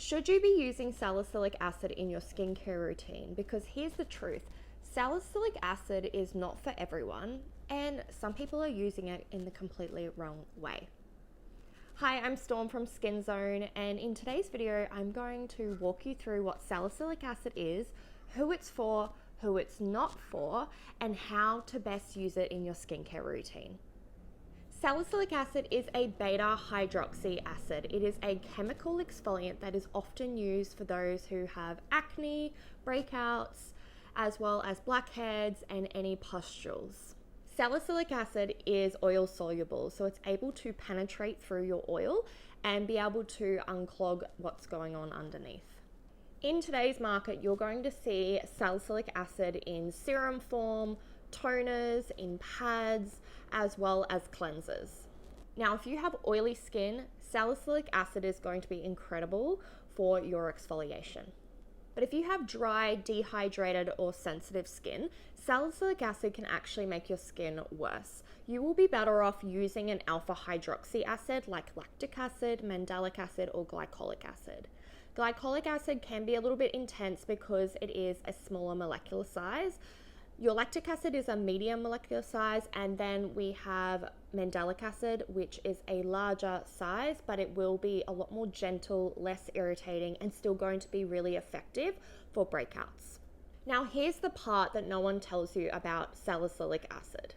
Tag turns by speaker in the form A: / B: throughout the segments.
A: Should you be using salicylic acid in your skincare routine? Because here's the truth, salicylic acid is not for everyone, and some people are using it in the completely wrong way. Hi, I'm Storm from SkinZone, and in today's video, I'm going to walk you through what salicylic acid is, who it's for, who it's not for, and how to best use it in your skincare routine. Salicylic acid is a beta hydroxy acid. It is a chemical exfoliant that is often used for those who have acne, breakouts, as well as blackheads and any pustules. Salicylic acid is oil soluble, so it's able to penetrate through your oil and be able to unclog what's going on underneath. In today's market, you're going to see salicylic acid in serum form, toners, in pads, as well as cleansers. Now, if you have oily skin, salicylic acid is going to be incredible for your exfoliation. But if you have dry, dehydrated, or sensitive skin, salicylic acid can actually make your skin worse. You will be better off using an alpha hydroxy acid like lactic acid, mandelic acid, or glycolic acid. Glycolic acid can be a little bit intense because it is a smaller molecular size. Your lactic acid is a medium molecular size, and then we have mandelic acid, which is a larger size, but it will be a lot more gentle, less irritating, and still going to be really effective for breakouts. Now, here's the part that no one tells you about salicylic acid.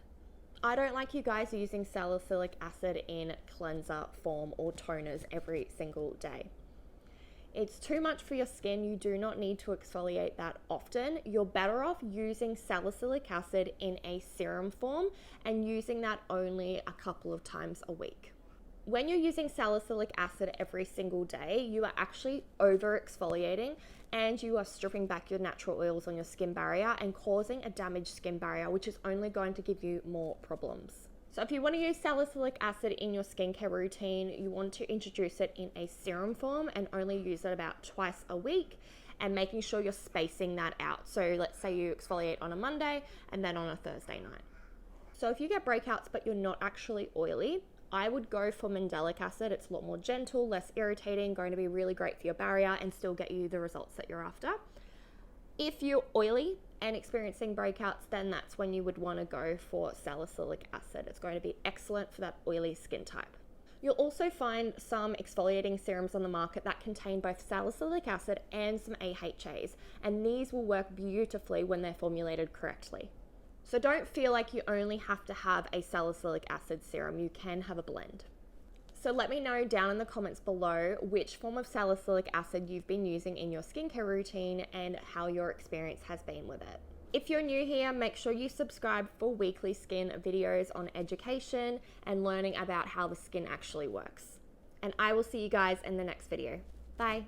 A: I don't like you guys using salicylic acid in cleanser form or toners every single day. It's too much for your skin. You do not need to exfoliate that often. You're better off using salicylic acid in a serum form and using that only a couple of times a week. When you're using salicylic acid every single day, you are actually over exfoliating and you are stripping back your natural oils on your skin barrier and causing a damaged skin barrier, which is only going to give you more problems. So if you want to use salicylic acid in your skincare routine, you want to introduce it in a serum form and only use it about twice a week, and making sure you're spacing that out. So let's say you exfoliate on a Monday and then on a Thursday night. So if you get breakouts but you're not actually oily, I would go for mandelic acid. It's a lot more gentle, less irritating, going to be really great for your barrier and still get you the results that you're after. If you're oily and experiencing breakouts, then that's when you would want to go for salicylic acid. It's going to be excellent for that oily skin type. You'll also find some exfoliating serums on the market that contain both salicylic acid and some AHAs, and these will work beautifully when they're formulated correctly. So don't feel like you only have to have a salicylic acid serum. You can have a blend. So let me know down in the comments below which form of salicylic acid you've been using in your skincare routine and how your experience has been with it. If you're new here, make sure you subscribe for weekly skin videos on education and learning about how the skin actually works. And I will see you guys in the next video. Bye.